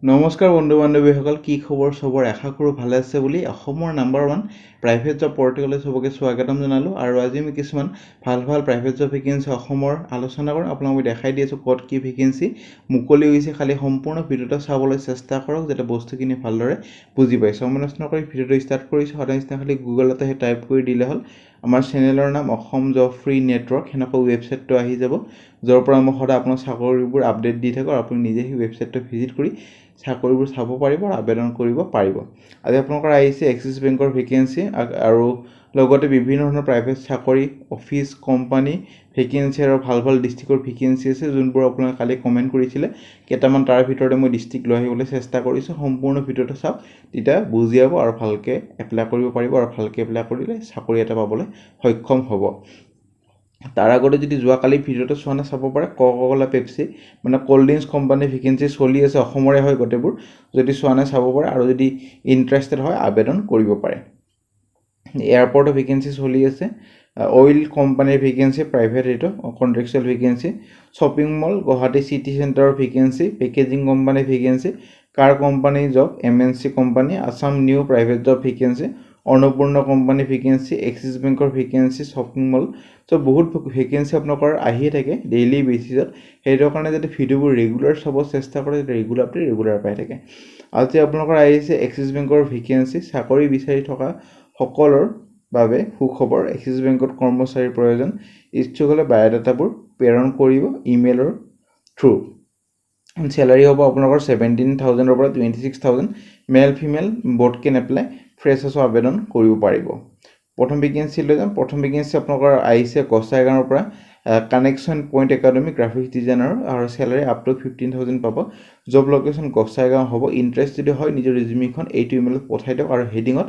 নমস্কাৰ বন্ধু বান্ধৱীসকল, কি খবৰ? সবৰ আশা কৰোঁ ভালে আছে বুলি অসমৰ নাম্বাৰ 1 প্ৰাইভেট জব পৰ্টেললৈ সবকে স্বাগতম জনালোঁ। আৰু আজি আমি কিছুমান ভাল প্ৰাইভেট জব ভেকেন্সি অসমৰ আলোচনা কৰিম। আপোনালোকক দেখাই দি আছোঁ ক'ত কি ভেকেন্সি মুকলি হৈছে। খালি সম্পূৰ্ণ ভিডিঅ'টো চাবলৈ চেষ্টা কৰক যাতে বস্তুখিনি ভালদৰে বুজি পায়। সময় নষ্ট নকৰি ভিডিঅ'টো ষ্টাৰ্ট কৰিছোঁ। সদায় নিচিনা খালি গুগলতে টাইপ কৰি দিলে হ'ল আমাৰ চেনেলৰ নাম অসম জব ফ্ৰী নেটৱৰ্ক, সেনেকৈ ৱেবছাইটটো আহি যাব, য'ৰ পৰা মই সদায় আপোনাৰ চাকৰিবোৰ আপডেট দি থাকোঁ। আপুনি নিজে সেই ৱেবছাইটটো ভিজিট কৰি চাকৰিবোৰ চাব পাৰিব আৰু আবেদন কৰিব পাৰিব। আজি আপোনালোকৰ আহিছে এক্সিছ বেংকৰ ভেকেন্সি আৰু লগতে বিভিন্ন ধৰণৰ প্ৰাইভেট চাকৰি, অফিচ, কোম্পানী ভেকেন্সি আৰু ভাল ডিষ্ট্ৰিক্টৰ ভেকেন্সি আছে, যোনবোৰ আপোনালোকে কালি কমেণ্ট কৰিছিলে। কেইটামান তাৰ ভিতৰতে মই ডিষ্ট্ৰিক্ট লৈ আহিবলৈ চেষ্টা কৰিছোঁ। সম্পূৰ্ণ ভিডিঅ'টো চাওক, তেতিয়া বুজি পাব আৰু ভালকৈ এপ্লাই কৰিব পাৰিব আৰু ভালকৈ এপ্লাই কৰিলে চাকৰি এটা পাবলৈ সক্ষম হ'ব। তাৰ আগতে যদি যোৱাকালি ভিডিঅ'টো চোৱা নাই চাব পাৰে। ককা-ক'লা পেপচি মানে ক'ল্ড ড্ৰিংকছ কোম্পানীৰ ভেকেন্সি চলি আছে, অসমৰে হয় গোটেইবোৰ। যদি চোৱা নাই চাব পাৰে আৰু যদি ইণ্টাৰেষ্টেড হয় আবেদন কৰিব পাৰে। এয়াৰপৰ্টৰ ভেকেন্সি চলি আছে, অইল কোম্পানীৰ ভেকেন্সি প্ৰাইভেট, এইটো contractual vacancy, shopping mall Guwahati city চেণ্টাৰৰ ভেকেন্সি, পেকেজিং কোম্পানীৰ vacancy, car company job, MNC company, Assam new private job vacancy, Annapurna company vacancy, Axis বেংকৰ ভেকেন্সি, শ্বপিং মল। চ' বহুত ভেকেন্সি আপোনালোকৰ আহিয়ে থাকে ডেইলি বেচিছত। সেইটো কাৰণে যদি ভিডিঅ'বোৰ ৰেগুলাৰ চাব চেষ্টা কৰে তেতিয়া ৰেগুলাৰ পাই থাকে। আজি আপোনালোকৰ আহিছে এক্সিছ বেংকৰ ভেকেন্সি। চাকৰি বিচাৰি থকা সকলৰ বাবে সুখবৰ, এক্সিছ বেংকত কৰ্মচাৰীৰ প্ৰয়োজন। ইচ্ছুক হ'লে বায়'ডাটাবোৰ প্ৰেৰণ কৰিব ইমেইলৰ থ্ৰু। চেলাৰী হ'ব আপোনালোকৰ 17,000 পৰা 26,000। মেল ফিমেল বোথ কেন এপ্লাই। ফ্ৰেছাৰ্ছো আবেদন কৰিব পাৰিব। প্ৰথম ভেকেন্সি লৈ যাম। প্ৰথম ভেকেন্সি আপোনালোকৰ আহিছে গোসাইগাঁৱৰ পৰা, connection point academy graphics designer, আৰু চেলাৰী আপ টু 15,000 পাব। জব লোকেশ্যন গোসাইগাঁও হ'ব। ইণ্টাৰেষ্ট যদি হয় নিজৰ ৰিজিউমিখন এইটো ইমেইলত পঠাই দিয়ক আৰু হেডিঙত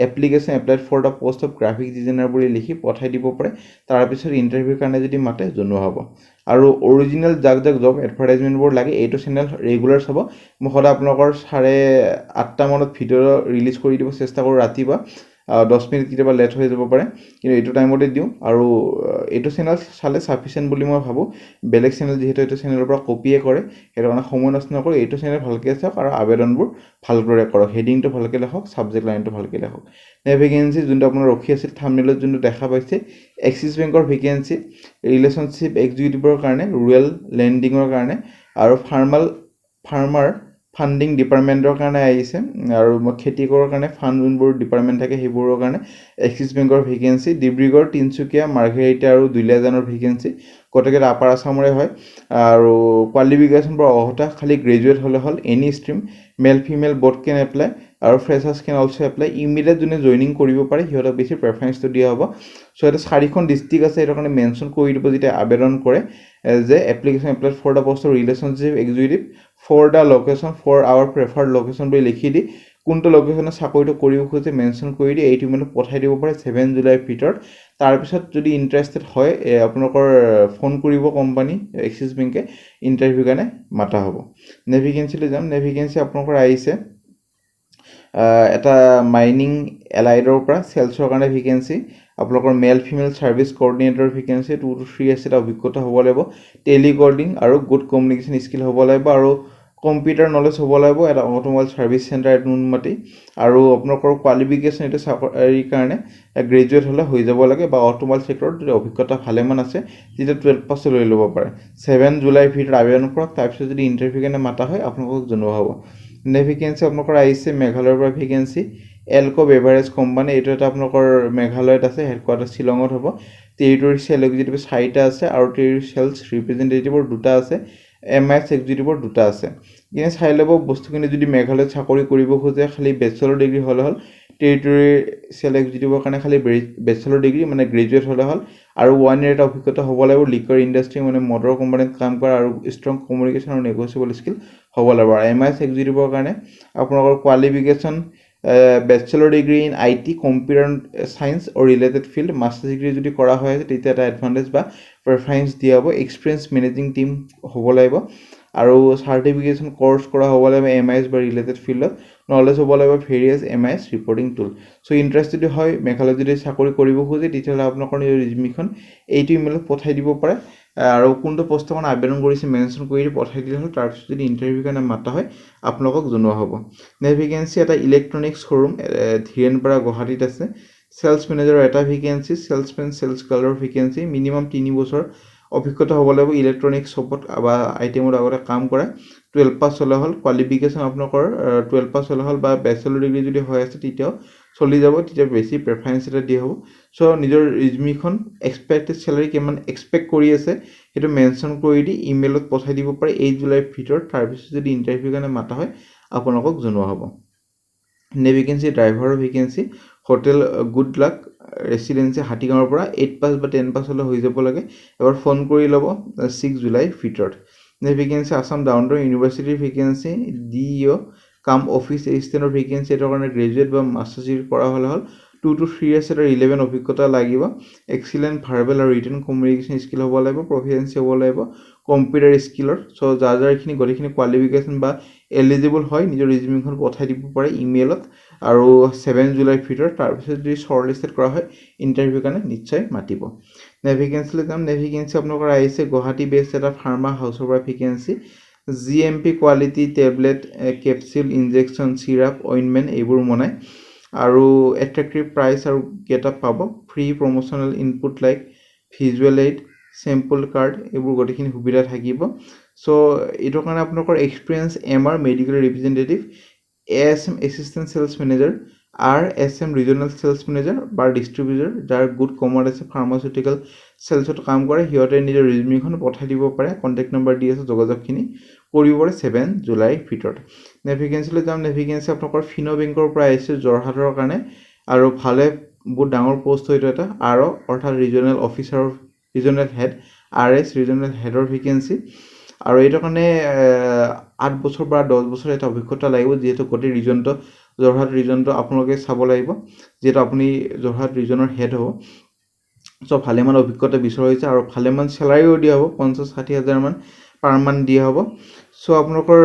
application applied for the post of graphics designer বুলি লিখি পঠাই দিব পাৰে। তাৰপিছত ইণ্টাৰভিউৰ কাৰণে যদি মাতে জনোৱা হ'ব। আৰু অৰিজিনেল যাক জব এডভাৰটাইজমেণ্টবোৰ লাগে এইটো চেনেল ৰেগুলাৰ চাব। মই সদায় আপোনালোকৰ 8:30 মানত ভিডিঅ' ৰিলিজ কৰি দিব চেষ্টা কৰোঁ ৰাতিপুৱা। 10 মিনিট কেতিয়াবা লেট হৈ যাব পাৰে, কিন্তু এইটো টাইমতে দিওঁ। আৰু এইটো চেনেল চালে ছাফিচিয়েণ্ট বুলি মই ভাবোঁ। বেলেগ চেনেল যিহেতু এইটো চেনেলৰ পৰা কপিয়ে কৰে, সেইটো কাৰণে সময় নষ্ট নকৰি এইটো চেনেল ভালকৈ চাওক আৰু আবেদনবোৰ ভালদৰে কৰক। হেডিংটো ভালকৈ লিখক, ছাবজেক্ট লাইনটো ভালকৈ লিখক। ভেকেন্সি যোনটো আপোনাৰ ৰখি আছিল থাম্বনেইলত যোনটো দেখা পাইছে, এক্সিছ বেংকৰ ভেকেন্সি ৰিলেশ্যনশ্বিপ এক্সিকিউটিভৰ কাৰণে, ৰুৰেল লেণ্ডিঙৰ কাৰণে আৰু ফাৰ্মাৰ ফাণ্ডিং ডিপাৰ্টমেণ্টৰ কাৰণে আহিছে। আৰু খেতি কৰাৰ কাৰণে ফাণ্ড যোনবোৰ ডিপাৰ্টমেণ্ট থাকে সেইবোৰৰ কাৰণে এক্সিছ বেংকৰ ভেকেন্সি। ডিব্ৰুগড়, তিনিচুকীয়া, মাৰ্ঘেৰিটা আৰু দুলীয়াজানৰ ভেকেন্সি গোটেইকেইটা আপাৰ আছামৰে হয়। আৰু কোৱালিফিকেশ্যনবোৰ অহতা খালি গ্ৰেজুৱেট হ'লে হ'ল, any stream, male female both can apply, আৰু freshers can also' apply. Immediate যোনে জইনিং কৰিব পাৰে সিহঁতক বেছি প্ৰেফাৰেঞ্চটো দিয়া হ'ব। চ' ইয়াতে 4খন ডিষ্ট্ৰিক্ট আছে, সেইটো কাৰণে মেনশ্যন কৰি দিব যেতিয়া আবেদন কৰে যে application applied for the post of relationship executive for the location for our preferred location বুলি লিখি দি কোনটো লোকেশ্যনত চাকৰিটো কৰিব খোজে মেনশ্যন কৰি দি এইটো ইমেইলত পঠাই দিব পাৰে 7 জুলাইৰ ভিতৰত। তাৰপিছত যদি ইণ্টাৰেষ্টেড হয় আপোনালোকৰ ফোন কৰিব কোম্পানী এক্সিছ বেংকে, ইণ্টাৰভিউৰ কাৰণে মাতা হ'ব। ভেকেন্সিলৈ যাম। ভেকেন্সি আপোনালোকৰ আহিছে এটা মাইনিং এলাইডৰ পৰা চেলছৰ কাৰণে ভেকেন্সি। আপোনালোকৰ male female service coordinator vacancy 2 to 3 years এটা অভিজ্ঞতা হ'ব লাগিব। টেলিকৰ্ডিং আৰু গুড কমিউনিকেশ্যন স্কিল হ'ব লাগিব, আৰু কম্পিউটাৰ নলেজ হ'ব লাগিব। এটা অট'মোবাইল ছাৰ্ভিচ চেণ্টাৰ নুনমাটি। আৰু আপোনালোকৰ কোৱালিফিকেশ্যন এইটো চাকৰিৰ কাৰণে গ্ৰেজুৱেট হ'লে হৈ যাব লাগে, বা অট'মোবাইল ছেক্টৰত যদি অভিজ্ঞতা ভালেমান আছে তেতিয়া 12 পাছ লৈ ল'ব পাৰে। 7 জুলাইৰ ভিতৰত আবেদন কৰক। তাৰপিছত যদি ইণ্টাৰভিউৰ কাৰণে মাতা হয় আপোনালোকক জনোৱা হ'ব। ভেকেন্সি আপোনালোকৰ আহিছে মেঘালয়ৰ পৰা ভেকেন্সি, এলকো বেভাৰেজ কোম্পানী। এইটো এটা আপোনালোকৰ মেঘালয়ত আছে, হেডকোৱাৰ্টাৰ শ্বিলঙত হ'ব। টেৰিটৰী চেল এক্সিকিউটিভ 4টা আছে, আৰু টেৰিটৰী চেলছ ৰিপ্ৰেজেণ্টেটিভৰ 2টা আছে, MIS এক্সিকিউটিভৰ 2টা আছে। কিন্তু চাই ল'ব বস্তুখিনি যদি মেঘালয়ত চাকৰি কৰিব খোজে খালি বেচেলৰ ডিগ্ৰী হ'লে হ'ল। টেৰিটৰী চেল এক্সিকিউটিভৰ কাৰণে খালি বেচেলৰ ডিগ্ৰী মানে গ্ৰেজুৱেট হ'লে হ'ল, আৰু 1 year এটা অভিজ্ঞতা হ'ব লাগিব। লিকাৰ ইণ্ডাষ্ট্ৰি মানে মদৰ কোম্পানীত কাম কৰা, আৰু ষ্ট্ৰং কমিউনিকেশ্যন আৰু নেগচিয়েবল স্কিল হ'ব লাগিব। আৰু MIS এক্সিকিউটিভৰ কাৰণে আপোনালোকৰ qualification bachelor degree in IT, computer science আৰু ৰিলেটেড ফিল্ড। মাষ্টাৰ ডিগ্ৰী যদি কৰা হৈ আছে তেতিয়া এটা এডভান্টেজ বা প্ৰেফাৰেঞ্চ দিয়া হ'ব। এক্সপিৰিয়েঞ্চ মেনেজিং টিম হ'ব লাগিব, আৰু চাৰ্টিফিকেশ্যন কৰ্চ কৰা হ'ব লাগিব MIS বা ৰিলেটেড ফিল্ডত। নলেজ হ'ব লাগিব ভেৰিয়াছ MIS ৰিপৰ্টিং টুল। চ' ইণ্টাৰেষ্ট যদি হয় মেঘালয়ত যদি চাকৰি কৰিব খোজে তেতিয়াহ'লে আপোনালোকৰ নিজৰ ৰিজিউমিখন এইটো ইমেইলত পঠাই দিব পাৰে। আৰু কোনটো পোষ্টৰ কাৰণে আবেদন কৰিছে মেনশ্যন কৰি পঠাই দিলে হ'ল তাৰপিছত যদি ইণ্টাৰভিউৰ কাৰণে মাতা হয় আপোনালোকক জনোৱা হ'ব নেক্সট ভেকেঞ্চি এটা ইলেক্ট্ৰনিক্স শ্ব'ৰুম ধীৰেণপাৰা গুৱাহাটীত আছে চেলছ মেনেজাৰৰ এটা ভেকেঞ্চি চেলছমেন চেলছ গাৰ্লৰ ভেকেঞ্চি মিনিমাম 3 বছৰ অভিজ্ঞতা হ'ব লাগিব ইলেক্ট্ৰনিক্স শ্বপত বা আইটেমত আগতে কাম কৰা 12 পাছ হ'লে হ'ল কোৱালিফিকেশ্যন আপোনালোকৰ 12 পাছ হ'লে হ'ল বা বেচেলৰ ডিগ্ৰী যদি হৈ আছে তেতিয়াও চলি যাব তেতিয়া বেছি প্ৰেফাৰেঞ্চ এটা দিয়া হ'ব চ' নিজৰ ৰিজুমিখন এক্সপেক্টেড চেলাৰী কিমান এক্সপেক্ট কৰি আছে সেইটো মেনশ্যন কৰি দি ইমেইলত পঠাই দিব পাৰে 8 জুলাইৰ ভিতৰত তাৰপিছত যদি ইণ্টাৰভিউৰ কাৰণে মাতা হয় আপোনালোকক জনোৱা হ'ব নেক্সট ভেকেঞ্চি ড্ৰাইভাৰৰ vacancy hotel good luck residency হাতীগাঁৱৰ পৰা 8 পাছ বা 10 পাছ হ'লে হৈ যাব লাগে এবাৰ ফোন কৰি ল'ব 6 জুলাইৰ ভিতৰত next vacancy Assam down town ইউনিভাৰ্চিটিৰ ভেকেঞ্চি DEO কাম অফিচ এছিষ্টেণ্টৰ ভেকেঞ্চি এটাৰ কাৰণে গ্ৰেজুৱেট বা মাষ্টাৰ্ছ ডিগ্ৰী কৰা হ'লে হ'ল 2 to 3 years এটা ৰিলেভেণ্ট অভিজ্ঞতা লাগিব এক্সিলেণ্ট ভাৰ্বেল আৰু ৰিটেন কমিউনিকেশ্যন স্কিল হ'ব লাগিব প্ৰফিচিয়েঞ্চি হ'ব লাগিব কম্পিউটাৰ স্কিলৰ চ' যাৰ এইখিনি গোটেইখিনি কোৱালিফিকেশ্যন বা এলিজিবল হয় নিজৰ ৰিজিউমিখন পঠাই দিব পাৰে ইমেইলত আৰু 7 জুলাইৰ ভিতৰত তাৰপিছত যদি শ্বৰ্টলিষ্টেড কৰা হয় ইণ্টাৰভিউৰ কাৰণে নিশ্চয় মাতিব নেক্সট ভেকেঞ্চিলৈ যাম নেক্সট ভেকেঞ্চি আপোনালোকৰ আহিছে গুৱাহাটী বেছড এটা ফাৰ্মা হাউচৰ পৰা vacancy GMP quality tablet capsule injection syrup ointment এইবোৰ বনায় আৰু এট্ৰেক্টিভ প্ৰাইচ আৰু গেটআপ পাব free promotional input like visual aid sample card এইবোৰ গোটেইখিনি সুবিধা থাকিব চ' এইটোৰ কাৰণে আপোনালোকৰ experience MR medical representative ASM assistant sales manager RSM regional sales manager বা ডিষ্ট্ৰিবিউটৰ যাৰ গুড কমত আছে ফাৰ্মাচিউটিকেল চেলছত কাম কৰে সিহঁতে নিজৰ ৰিজিউমিখন পঠাই দিব পাৰে কণ্টেক্ট নম্বৰ দি আছে যোগাযোগখিনি কৰিব পাৰে 7 জুলাইৰ ভিতৰত নেক্সট ভেকেঞ্চিলৈ যাম নেক্সট ভেকেঞ্চি আপোনালোকৰ ফিনো বেংকৰ পৰা আহিছে যোৰহাটৰ কাৰণে আৰু ভালে বহুত ডাঙৰ পোষ্ট এইটো এটা অৰ্থাৎ ৰিজনেল অফিচাৰৰ ৰিজনেল হেড RS ৰিজনেল হেডৰ ভেকেঞ্চি আৰু এইটো কাৰণে 8 বছৰ বা 10 বছৰ এটা অভিজ্ঞতা লাগিব যিহেতু গোটেই ৰিজনটো যোৰহাট ৰিজনটো আপোনালোকে চাব লাগিব যিহেতু আপুনি যোৰহাট ৰিজনৰ হেড হ'ব চ' ভালেমান অভিজ্ঞতা বিচৰা হৈছে আৰু ভালেমান চেলাৰিও দিয়া হ'ব 50-60 হাজাৰ মান পাৰ মান্থ দিয়া হ'ব চ' আপোনালোকৰ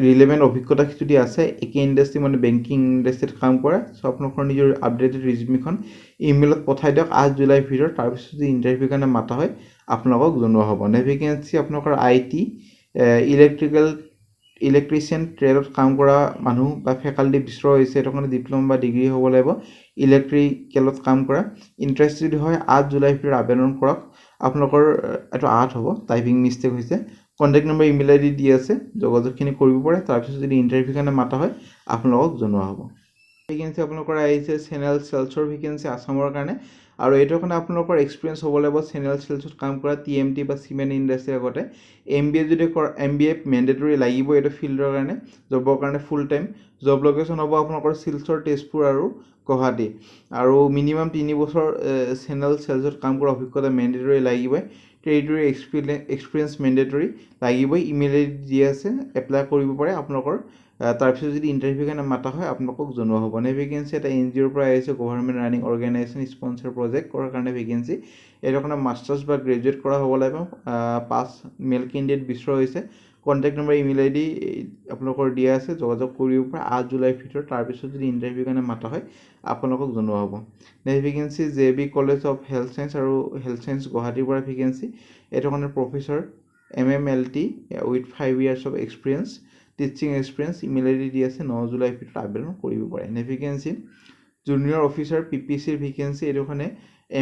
ৰিলেভেণ্ট অভিজ্ঞতা যদি আছে একে ইণ্ডাষ্ট্ৰি মানে বেংকিং ইণ্ডাষ্ট্ৰিত কাম কৰা চ' আপোনালোকৰ নিজৰ আপডেটেড ৰিজিউমিখন ইমেইলত পঠাই দিয়ক 8 জুলাইৰ ভিতৰত তাৰপিছত যদি ইণ্টাৰভিউৰ কাৰণে মাতা হয় আপোনালোকক জনোৱা হ'ব নেক্সট ভেকেঞ্চি আপোনালোকৰ IT ইলেক্ট্ৰিচিয়ান ট্ৰেডত কাম কৰা মানুহ বা ফেকাল্টি বিচৰা হৈছে এইটো কাৰণে ডিপ্ল'মা বা ডিগ্ৰী হ'ব লাগিব ইলেক্ট্ৰিকেলত কাম কৰা ইণ্টাৰেষ্ট যদি হয় 8 জুলাইৰ ভিতৰত আবেদন কৰক আপোনালোকৰ এইটো 8 হ'ব টাইপিং মিষ্টেক হৈছে কণ্টেক্ট নম্বৰ ইমেইল ID দি আছে যোগাযোগখিনি কৰিব পাৰে তাৰপিছত যদি ইণ্টাৰভিউৰ কাৰণে মাতা হয় আপোনালোকক জনোৱা হ'ব ভেকেঞ্চি আপোনালোকৰ আহিছে চেনেল চেলছৰ ভেকেঞ্চি আছামৰ কাৰণে আৰু এইটোৰ কাৰণে আপোনালোকৰ এক্সপিৰিয়েঞ্চ হ'ব লাগিব চেনেল চেলছত কাম কৰা TMT বা চিমেণ্ট ইণ্ডাষ্ট্ৰীৰ আগতে MBA যদি MBA মেণ্ডেটৰী লাগিব এইটো ফিল্ডৰ কাৰণে জবৰ কাৰণে ফুল টাইম জব লোকেশ্যন হ'ব আপোনালোকৰ শিলচৰ তেজপুৰ আৰু গুৱাহাটী আৰু মিনিমাম 3 বছৰ চেনেল চেলছত কাম কৰা অভিজ্ঞতা মেণ্ডেটৰী লাগিবই টেৰিটৰী এক্সপিৰিয়েঞ্চ মেণ্ডেটৰী লাগিবই ইমেইল ID দি আছে এপ্লাই কৰিব পাৰে আপোনালোকৰ তাৰপিছত যদি ইণ্টাৰভিউৰ কাৰণে মাতা হয় আপোনালোকক জনোৱা হ'ব নেক্সট ভেকেঞ্চি এটা NGOৰ পৰা আহিছে government running organisation sponsor project কৰাৰ কাৰণে ভেকেঞ্চি এইটোৰ কাৰণে মাষ্টাৰ্ছ বা গ্ৰেজুৱেট কৰা হ'ব লাগিব 5 মেল কেণ্ডিডেট বিচৰা হৈছে কণ্টেক্ট নম্বৰ ইমেইল ID আপোনালোকৰ দিয়া আছে যোগাযোগ কৰিব পাৰে 8 জুলাইৰ ভিতৰত তাৰপিছত যদি ইণ্টাৰভিউৰ কাৰণে মাতা হয় আপোনালোকক জনোৱা হ'ব next vacancy JB college of health science আৰু হেল্থ চায়েন্স গুৱাহাটীৰ পৰা ভেকেঞ্চি এইটোৰ কাৰণে professor MMLT with 5 years of experience teaching experience email ID দি আছে 9 জুলাইৰ ভিতৰত আবেদন কৰিব পাৰে নেক্সট ভেকেঞ্চি জুনিয়ৰ অফিচাৰ PPCৰ ভেকেঞ্চি এইটো কাৰণে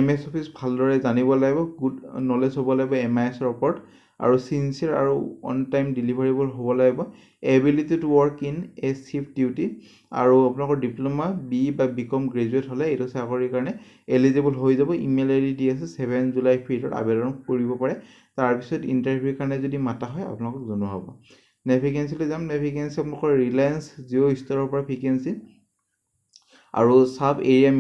MS অফিচ ভালদৰে জানিব লাগিব গুড নলেজ হ'ব লাগিব MISৰ ওপৰত আৰু চিনচিয়াৰ আৰু অন টাইম ডেলিভাৰেবল হ'ব লাগিব ability to work in a shift duty আৰু আপোনালোকৰ ডিপ্ল'মা BE বা BCom গ্ৰেজুৱেট হ'লে এইটো চাকৰিৰ কাৰণে এলিজিবল হৈ যাব ইমেইল ID দি আছে 7 জুলাইৰ ভিতৰত আবেদন কৰিব পাৰে তাৰপিছত ইণ্টাৰভিউৰ কাৰণে যদি মাতা হয় আপোনালোকক জনোৱা হ'ব নেক্সট ভেকেঞ্চিলৈ যাম নেক্সট ভেকেঞ্চি আপোনালোকৰ ৰিলায়েন্স জিঅ' ষ্টাৰৰ পৰা ভেকেঞ্চি আৰু সাব এৰিয়া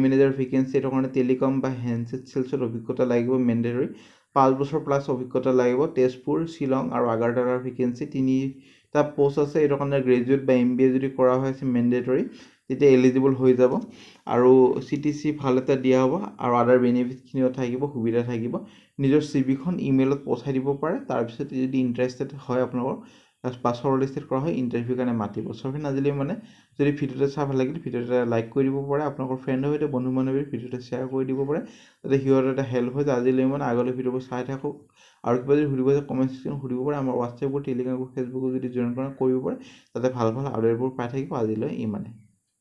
মেনেজাৰ ভেকেঞ্চি এইটোৰ কাৰণে টেলিকম বা হেণ্ডছেট চেলছত অভিজ্ঞতা লাগিব মেণ্ডেটৰী 5 বছৰ প্লাছ অভিজ্ঞতা লাগিব তেজপুৰ শ্বিলং আৰু আগাৰতালাৰ ভেকেঞ্চি 3টা পোষ্ট আছে এইটোৰ কাৰণে গ্ৰেজুৱেট বা MBA যদি কৰা হৈ আছে মেণ্ডেটৰী তেতিয়া এলিজিবল হৈ যাব আৰু CTC ভাল এটা দিয়া হ'ব আৰু আদাৰ বেনিফিটখিনিও থাকিব সুবিধা থাকিব নিজৰ CVখন ইমেইলত পঠাই দিব পাৰে তাৰপিছত যদি ইণ্টাৰেষ্টেড হয় আপোনালোকৰ পাঁচ শ্বৰ্টলিষ্টেড কৰা হয় ইণ্টাৰভিউৰ কাৰণে মাতিব। চ' ফ্ৰেণ্ড আজিলৈ মানে যদি ভিডিঅ'টো চাই ভাল লাগিল ভিডিঅ'টো লাইক কৰি দিব পাৰে, আপোনালোকৰ ফ্ৰেণ্ডৰ সৈতে বন্ধু বান্ধৱীৰ ভিডিঅ'টো শ্বেয়াৰ কৰি দিব পাৰে যাতে সিহঁতৰ এটা হেল্প হয়। আজিলৈ মানে আগলৈ ভিডিঅ'বোৰ চাই থাকক আৰু কিবা যদি সুধিব আছে কমেণ্ট ছেকশ্যনত সুধিব পাৰে। আমাৰ হোৱাটছএপবোৰ টেলিগ্ৰামবোৰ ফেচবুকত যদি জইন কৰিব পাৰে তাতে ভাল ভাল আপডেটবোৰ পাই থাকিব। আজিলৈ ইমানে।